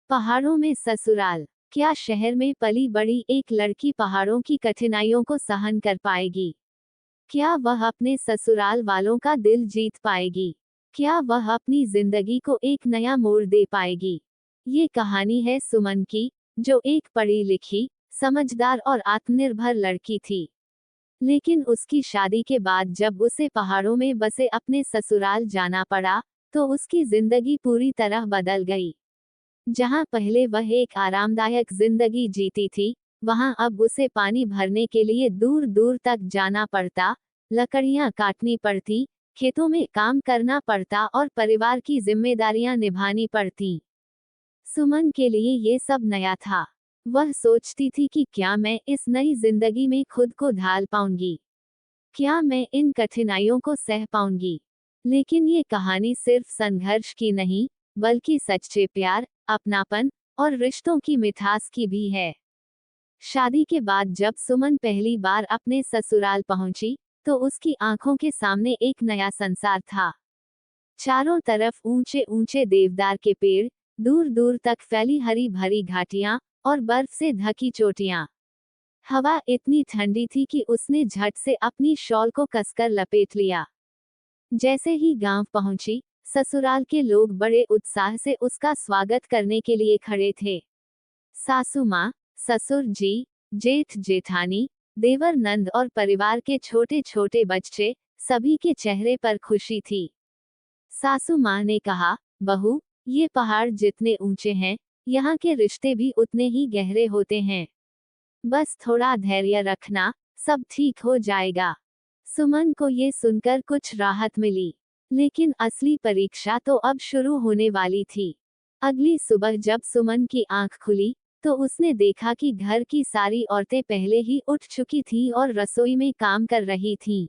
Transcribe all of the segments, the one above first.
पहाड़ों में ससुराल। क्या शहर में पली बड़ी एक लड़की पहाड़ों की कठिनाइयों को सहन कर पाएगी? क्या वह अपने ससुराल वालों का दिल जीत पाएगी? क्या वह अपनी जिंदगी को एक नया मोड़ दे पाएगी? ये कहानी है सुमन की, जो एक पढ़ी लिखी, समझदार और आत्मनिर्भर लड़की थी। लेकिन उसकी शादी के बाद जब उसे पहाड़ों में बसे अपने ससुराल जाना पड़ा, तो उसकी जिंदगी पूरी तरह बदल गई। जहां पहले वह एक आरामदायक जिंदगी जीती थी, वहां अब उसे पानी भरने के लिए दूर दूर तक जाना पड़ता, लकड़ियां काटनी पड़ती, खेतों में काम करना पड़ता और परिवार की जिम्मेदारियां निभानी पड़ती। सुमन के लिए ये सब नया था। वह सोचती थी कि क्या मैं इस नई जिंदगी में खुद को ढाल पाऊंगी? क्या मैं इन कठिनाइयों को सह पाऊंगी? लेकिन ये कहानी सिर्फ संघर्ष की नहीं, बल्कि सच्चे प्यार, अपनापन और रिश्तों की मिठास की भी है। शादी के बाद जब सुमन पहली बार अपने ससुराल पहुंची, तो उसकी आंखों के सामने एक नया संसार था। चारों तरफ ऊंचे ऊंचे देवदार के पेड़, दूर दूर तक फैली हरी भरी घाटियां और बर्फ से ढकी चोटियां। हवा इतनी ठंडी थी कि उसने झट से अपनी शॉल को कसकर लपेट लिया। जैसे ही गांव पहुंची, ससुराल के लोग बड़े उत्साह से उसका स्वागत करने के लिए खड़े थे। सासू माँ, ससुर जी, जेठ जेठानी, देवर नंद और परिवार के छोटे छोटे बच्चे, सभी के चेहरे पर खुशी थी। सासू माँ ने कहा, बहू, ये पहाड़ जितने ऊंचे हैं, यहाँ के रिश्ते भी उतने ही गहरे होते हैं। बस थोड़ा धैर्य रखना, सब ठीक हो जाएगा। सुमन को ये सुनकर कुछ राहत मिली। लेकिन असली परीक्षा तो अब शुरू होने वाली थी। अगली सुबह जब सुमन की आंख खुली, तो उसने देखा कि घर की सारी औरतें पहले ही उठ चुकी थीं और रसोई में काम कर रही थीं।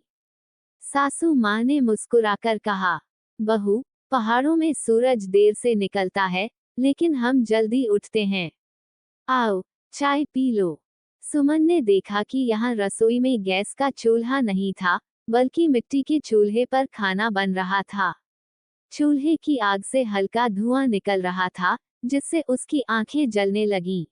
सासू माँ ने मुस्कुराकर कहा, बहू, पहाड़ों में सूरज देर से निकलता है, लेकिन हम जल्दी उठते हैं। आओ, चाय पी लो। सुमन ने देखा कि यहाँ रसोई में गैस का चूल्हा नहीं था, बल्कि मिट्टी के चूल्हे पर खाना बन रहा था। चूल्हे की आग से हल्का धुआं निकल रहा था, जिससे उसकी आंखें जलने लगीं।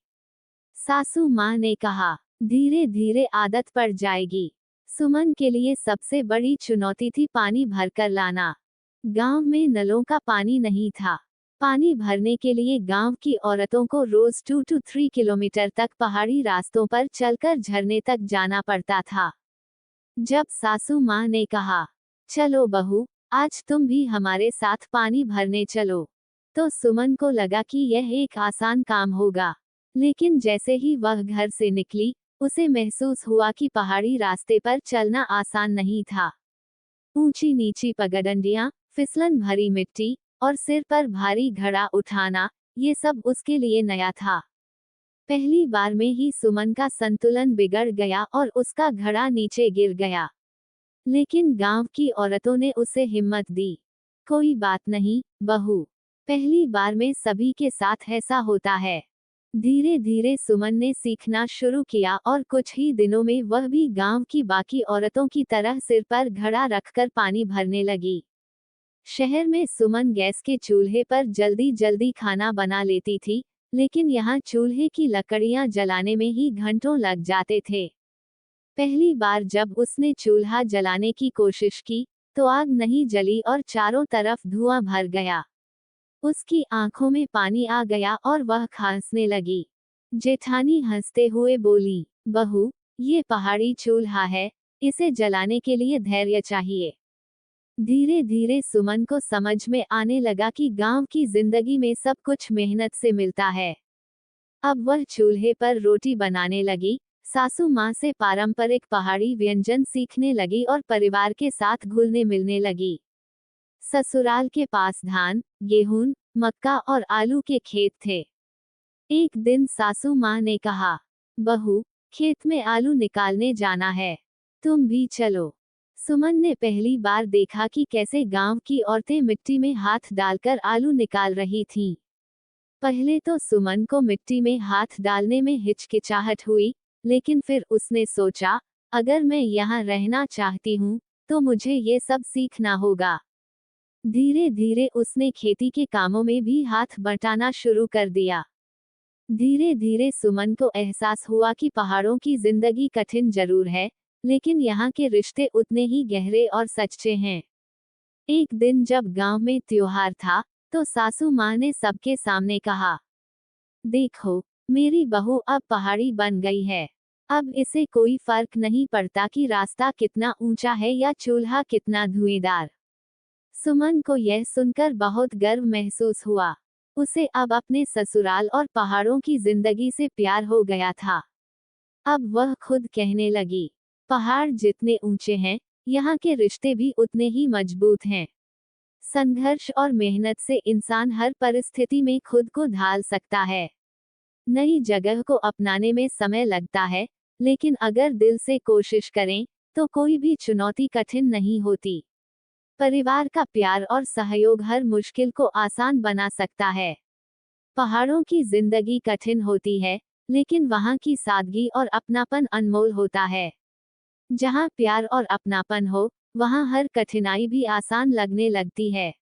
सासू माँ ने कहा, धीरे धीरे आदत पड़ जाएगी। सुमन के लिए सबसे बड़ी चुनौती थी पानी भरकर लाना। गांव में नलों का पानी नहीं था। पानी भरने के लिए गांव की औरतों को रोज 2 to 3 किलोमीटर तक पहाड़ी रास्तों पर चलकर झरने तक जाना पड़ता था। जब सासू माँ ने कहा, चलो बहू, आज तुम भी हमारे साथ पानी भरने चलो, तो सुमन को लगा कि यह एक आसान काम होगा। लेकिन जैसे ही वह घर से निकली, उसे महसूस हुआ कि पहाड़ी रास्ते पर चलना आसान नहीं था। ऊंची नीची पगडंडियां, फिसलन भरी मिट्टी और सिर पर भारी घड़ा उठाना, ये सब उसके लिए नया था। पहली बार में ही सुमन का संतुलन बिगड़ गया और उसका घड़ा नीचे गिर गया। लेकिन गांव की औरतों ने उसे हिम्मत दी। कोई बात नहीं, बहू, पहली बार में सभी के साथ ऐसा होता है। धीरे धीरे सुमन ने सीखना शुरू किया और कुछ ही दिनों में वह भी गांव की बाकी औरतों की तरह सिर पर घड़ा रखकर पानी भरने लगी। शहर में सुमन गैस के चूल्हे पर जल्दी जल्दी खाना बना लेती थी, लेकिन यहाँ चूल्हे की लकड़ियां जलाने में ही घंटों लग जाते थे। पहली बार जब उसने चूल्हा जलाने की कोशिश की, तो आग नहीं जली और चारों तरफ धुआं भर गया। उसकी आंखों में पानी आ गया और वह खांसने लगी। जेठानी हंसते हुए बोली, बहू, ये पहाड़ी चूल्हा है, इसे जलाने के लिए धैर्य चाहिए। धीरे धीरे सुमन को समझ में आने लगा कि गांव की जिंदगी में सब कुछ मेहनत से मिलता है। अब वह चूल्हे पर रोटी बनाने लगी, सासू माँ से पारंपरिक पहाड़ी व्यंजन सीखने लगी और परिवार के साथ घुलने मिलने लगी। ससुराल के पास धान, गेहूं, मक्का और आलू के खेत थे। एक दिन सासू माँ ने कहा, बहू, खेत में आलू निकालने जाना है, तुम भी चलो। सुमन ने पहली बार देखा कि कैसे गांव की औरतें मिट्टी में हाथ डालकर आलू निकाल रही थीं। पहले तो सुमन को मिट्टी में हाथ डालने में हिचकिचाहट हुई, लेकिन फिर उसने सोचा, अगर मैं यहाँ रहना चाहती हूँ, तो मुझे ये सब सीखना होगा। धीरे धीरे उसने खेती के कामों में भी हाथ बटाना शुरू कर दिया। धीरे धीरे सुमन को एहसास हुआ कि पहाड़ों की जिंदगी कठिन जरूर है, लेकिन यहाँ के रिश्ते उतने ही गहरे और सच्चे हैं। एक दिन जब गांव में त्योहार था, तो सासू माँ ने सबके सामने कहा, देखो, मेरी बहू अब पहाड़ी बन गई है। अब इसे कोई फर्क नहीं पड़ता कि रास्ता कितना ऊंचा है या चूल्हा कितना धुएंदार। सुमन को यह सुनकर बहुत गर्व महसूस हुआ। उसे अब अपने ससुराल और पहाड़ों की जिंदगी से प्यार हो गया था। अब वह खुद कहने लगी, पहाड़ जितने ऊंचे हैं, यहाँ के रिश्ते भी उतने ही मजबूत हैं। संघर्ष और मेहनत से इंसान हर परिस्थिति में खुद को ढाल सकता है। नई जगह को अपनाने में समय लगता है, लेकिन अगर दिल से कोशिश करें, तो कोई भी चुनौती कठिन नहीं होती। परिवार का प्यार और सहयोग हर मुश्किल को आसान बना सकता है। पहाड़ों की जिंदगी कठिन होती है, लेकिन वहाँ की सादगी और अपनापन अनमोल होता है। जहाँ प्यार और अपनापन हो, वहाँ हर कठिनाई भी आसान लगने लगती है।